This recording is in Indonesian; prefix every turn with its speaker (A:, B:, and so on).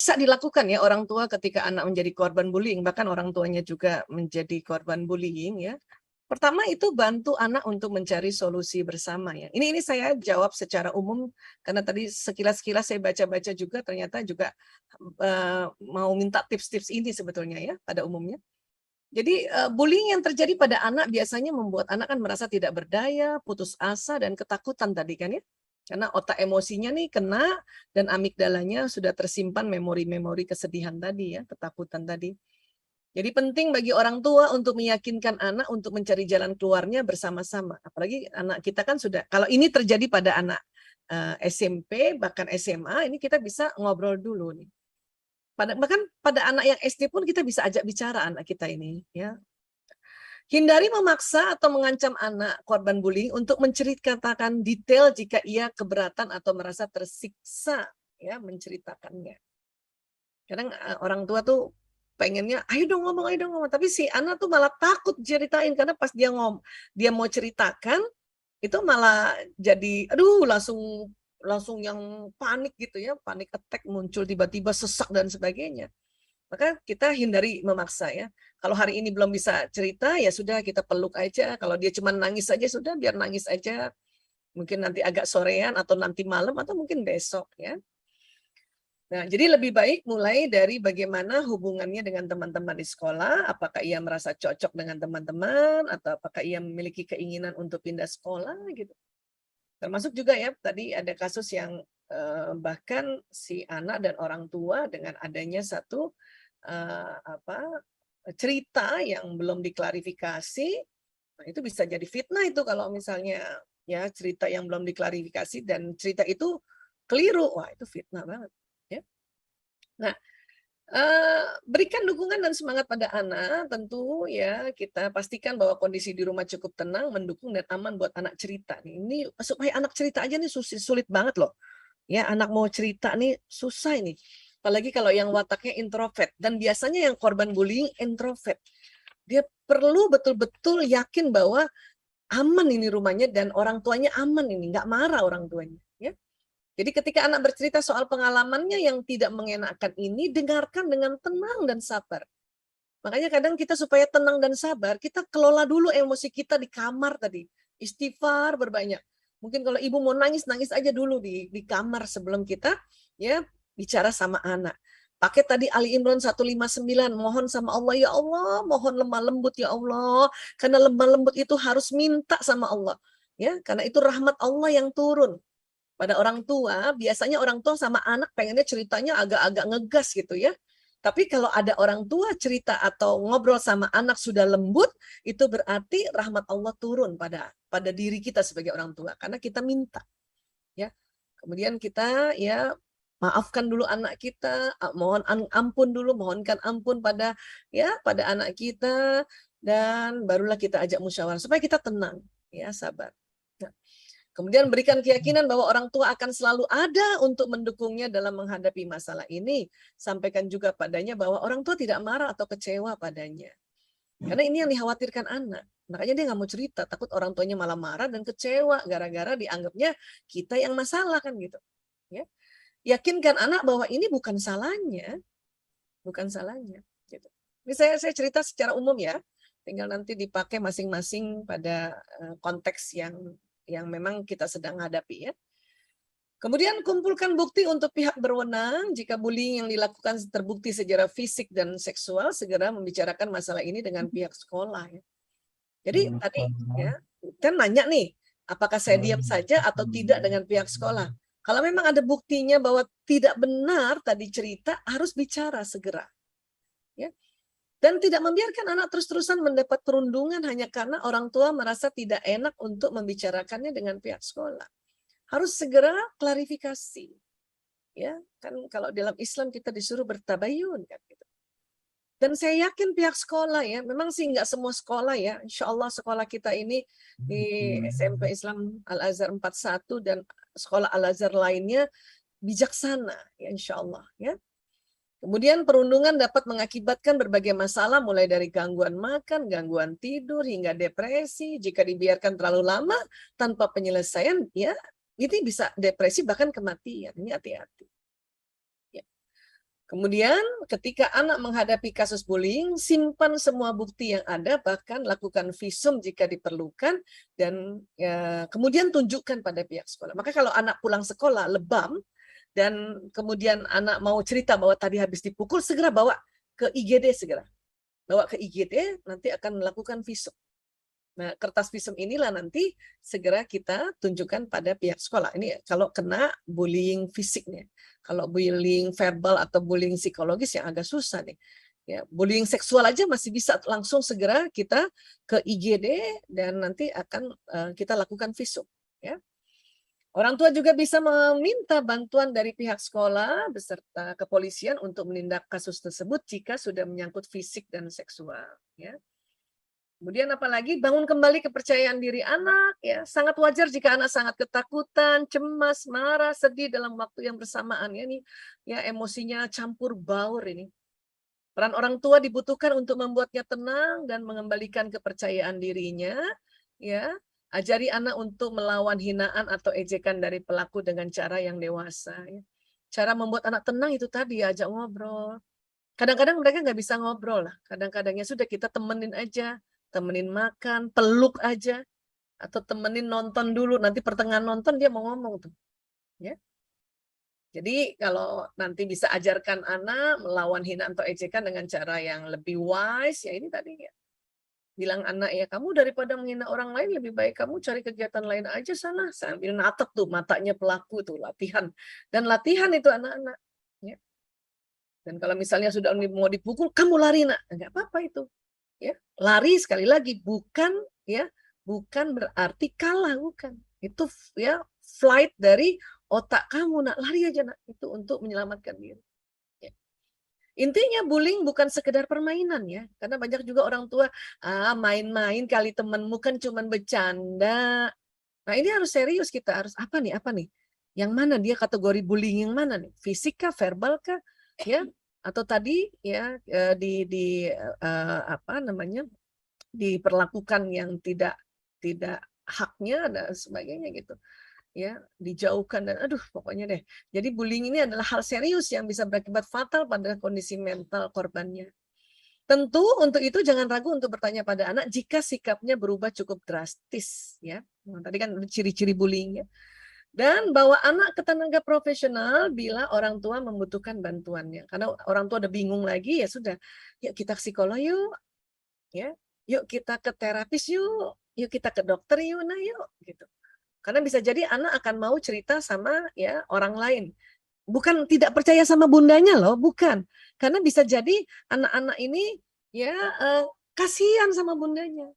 A: bisa dilakukan ya orang tua ketika anak menjadi korban bullying, bahkan orang tuanya juga menjadi korban bullying ya. Pertama itu bantu anak untuk mencari solusi bersama ya. Ini saya jawab secara umum karena tadi sekilas-kilas saya baca-baca juga ternyata juga mau minta tips-tips ini sebetulnya ya pada umumnya. Jadi bullying yang terjadi pada anak biasanya membuat anak kan merasa tidak berdaya, putus asa dan ketakutan tadi kan ya. Karena otak emosinya nih kena dan amigdalanya sudah tersimpan memori-memori kesedihan tadi ya, ketakutan tadi. Jadi penting bagi orang tua untuk meyakinkan anak untuk mencari jalan keluarnya bersama-sama. Apalagi anak kita kan sudah, kalau ini terjadi pada anak SMP bahkan SMA, ini kita bisa ngobrol dulu nih. Bahkan pada anak yang SD pun kita bisa ajak bicara anak kita ini ya. Hindari memaksa atau mengancam anak korban bullying untuk menceritakan detail jika ia keberatan atau merasa tersiksa ya menceritakannya. Kadang orang tua tuh pengennya ayo dong ngomong, tapi si anak tuh malah takut ceritain karena pas dia mau ceritakan itu malah jadi aduh langsung yang panik gitu ya, panik attack muncul tiba-tiba sesak dan sebagainya. Maka kita hindari memaksa ya. Kalau hari ini belum bisa cerita ya sudah kita peluk aja. Kalau dia cuma nangis aja sudah biar nangis aja. Mungkin nanti agak sorean atau nanti malam atau mungkin besok ya. Nah, jadi lebih baik mulai dari bagaimana hubungannya dengan teman-teman di sekolah, apakah ia merasa cocok dengan teman-teman atau apakah ia memiliki keinginan untuk pindah sekolah gitu. Termasuk juga ya tadi ada kasus yang bahkan si anak dan orang tua dengan adanya satu cerita yang belum diklarifikasi, nah itu bisa jadi fitnah itu kalau misalnya ya cerita yang belum diklarifikasi dan cerita itu keliru, wah itu fitnah banget. Ya. Nah, berikan dukungan dan semangat pada anak, tentu ya kita pastikan bahwa kondisi di rumah cukup tenang, mendukung dan aman buat anak cerita. Ini supaya anak cerita aja nih sulit banget loh. Ya, anak mau cerita nih susah ini. Apalagi kalau yang wataknya introvert dan biasanya yang korban bullying introvert. Dia perlu betul-betul yakin bahwa aman ini rumahnya dan orang tuanya aman ini, nggak marah orang tuanya. Ya. Jadi ketika anak bercerita soal pengalamannya yang tidak mengenakan ini, dengarkan dengan tenang dan sabar. Makanya kadang kita supaya tenang dan sabar, kita kelola dulu emosi kita di kamar tadi. Istighfar berbanyak. Mungkin kalau ibu mau nangis, nangis aja dulu di kamar sebelum kita ya bicara sama anak. Pakai tadi Ali Imran 159, mohon sama Allah, ya Allah, mohon lemah lembut ya Allah. Karena lemah lembut itu harus minta sama Allah. Ya, karena itu rahmat Allah yang turun pada orang tua. Biasanya orang tua sama anak pengennya ceritanya agak-agak ngegas gitu ya. Tapi kalau ada orang tua cerita atau ngobrol sama anak sudah lembut, itu berarti rahmat Allah turun pada diri kita sebagai orang tua karena kita minta. Ya. Kemudian kita ya maafkan dulu anak kita, mohon ampun dulu, mohonkan ampun pada anak kita dan barulah kita ajak musyawarah supaya kita tenang, ya sabar. Nah, kemudian berikan keyakinan bahwa orang tua akan selalu ada untuk mendukungnya dalam menghadapi masalah ini. Sampaikan juga padanya bahwa orang tua tidak marah atau kecewa padanya. Karena ini yang dikhawatirkan anak. Makanya dia nggak mau cerita, takut orang tuanya malah marah dan kecewa gara-gara dianggapnya kita yang masalah kan gitu. Ya. Yakinkan anak bahwa ini bukan salahnya, bukan salahnya. Gitu. Ini saya cerita secara umum ya, tinggal nanti dipakai masing-masing pada konteks yang memang kita sedang hadapi ya. Kemudian kumpulkan bukti untuk pihak berwenang. Jika bullying yang dilakukan terbukti secara fisik dan seksual, segera membicarakan masalah ini dengan pihak sekolah. Ya. Jadi tadi ya, kan nanya nih, apakah saya diam saja atau tidak dengan pihak sekolah? Kalau memang ada buktinya bahwa tidak benar tadi cerita, harus bicara segera. Ya. Dan tidak membiarkan anak terus-terusan mendapat perundungan hanya karena orang tua merasa tidak enak untuk membicarakannya dengan pihak sekolah. Harus segera klarifikasi. Ya, kan kalau dalam Islam kita disuruh bertabayun kan gitu. Dan saya yakin pihak sekolah ya, memang sih nggak semua sekolah ya. Insya Allah sekolah kita ini di SMP Islam Al-Azhar 41 dan sekolah Al-Azhar lainnya bijaksana ya insya Allah ya. Kemudian perundungan dapat mengakibatkan berbagai masalah mulai dari gangguan makan, gangguan tidur hingga depresi. Jika dibiarkan terlalu lama tanpa penyelesaian ya ini bisa depresi bahkan kematian. Ini hati-hati. Ya. Kemudian ketika anak menghadapi kasus bullying, simpan semua bukti yang ada, bahkan lakukan visum jika diperlukan, dan kemudian tunjukkan pada pihak sekolah. Maka kalau anak pulang sekolah lebam, dan kemudian anak mau cerita bahwa tadi habis dipukul, segera bawa ke IGD segera. Bawa ke IGD, nanti akan melakukan visum. Nah, kertas visum inilah nanti segera kita tunjukkan pada pihak sekolah. Ini kalau kena bullying fisiknya. Kalau bullying verbal atau bullying psikologis yang agak susah nih. Ya, bullying seksual aja masih bisa langsung segera kita ke IGD dan nanti akan kita lakukan visum. Ya. Orang tua juga bisa meminta bantuan dari pihak sekolah beserta kepolisian untuk menindak kasus tersebut jika sudah menyangkut fisik dan seksual. Ya. Kemudian apalagi bangun kembali kepercayaan diri anak, ya sangat wajar jika anak sangat ketakutan, cemas, marah, sedih dalam waktu yang bersamaan ya nih, ya emosinya campur baur ini. Peran orang tua dibutuhkan untuk membuatnya tenang dan mengembalikan kepercayaan dirinya, ya. Ajari anak untuk melawan hinaan atau ejekan dari pelaku dengan cara yang dewasa. Ya. Cara membuat anak tenang itu tadi, ajak ngobrol. Kadang-kadang mereka nggak bisa ngobrol lah. Kadang-kadangnya sudah kita temenin aja, temenin makan, peluk aja, atau temenin nonton dulu. Nanti pertengahan nonton dia mau ngomong tuh. Ya. Jadi kalau nanti bisa ajarkan anak melawan hinaan atau ejekan dengan cara yang lebih wise, ya ini tadi ya. Bilang anak ya, kamu daripada menghina orang lain lebih baik kamu cari kegiatan lain aja sana. Sambil natap tuh matanya pelaku tuh latihan. Dan latihan itu anak-anak. Ya. Dan kalau misalnya sudah mau dipukul, kamu lari nak, nggak apa-apa itu. Ya, lari sekali lagi bukan ya, bukan berarti kalah, bukan. Itu ya flight dari otak kamu nak, lari aja nak, itu untuk menyelamatkan diri. Ya. Intinya bullying bukan sekedar permainan ya, karena banyak juga orang tua main-main kali temenmu kan cuman bercanda. Nah ini harus serius, kita harus apa nih? Yang mana dia kategori bullying yang mana nih? Fisik kah, verbal kah, ya? Atau tadi ya apa namanya? Diperlakukan yang tidak haknya dan sebagainya gitu. Ya, dijauhkan dan aduh pokoknya deh. Jadi bullying ini adalah hal serius yang bisa berakibat fatal pada kondisi mental korbannya. Tentu untuk itu jangan ragu untuk bertanya pada anak jika sikapnya berubah cukup drastis ya. Nah, tadi kan ciri-ciri bullyingnya. Dan bawa anak ke tenaga profesional bila orang tua membutuhkan bantuannya. Karena orang tua udah bingung lagi, ya sudah, yuk kita psikolog yuk, ya, yuk kita ke terapis yuk kita ke dokter yuk, nah yuk, gitu. Karena bisa jadi anak akan mau cerita sama ya orang lain. Bukan tidak percaya sama bundanya loh, bukan. Karena bisa jadi anak-anak ini ya kasihan sama bundanya.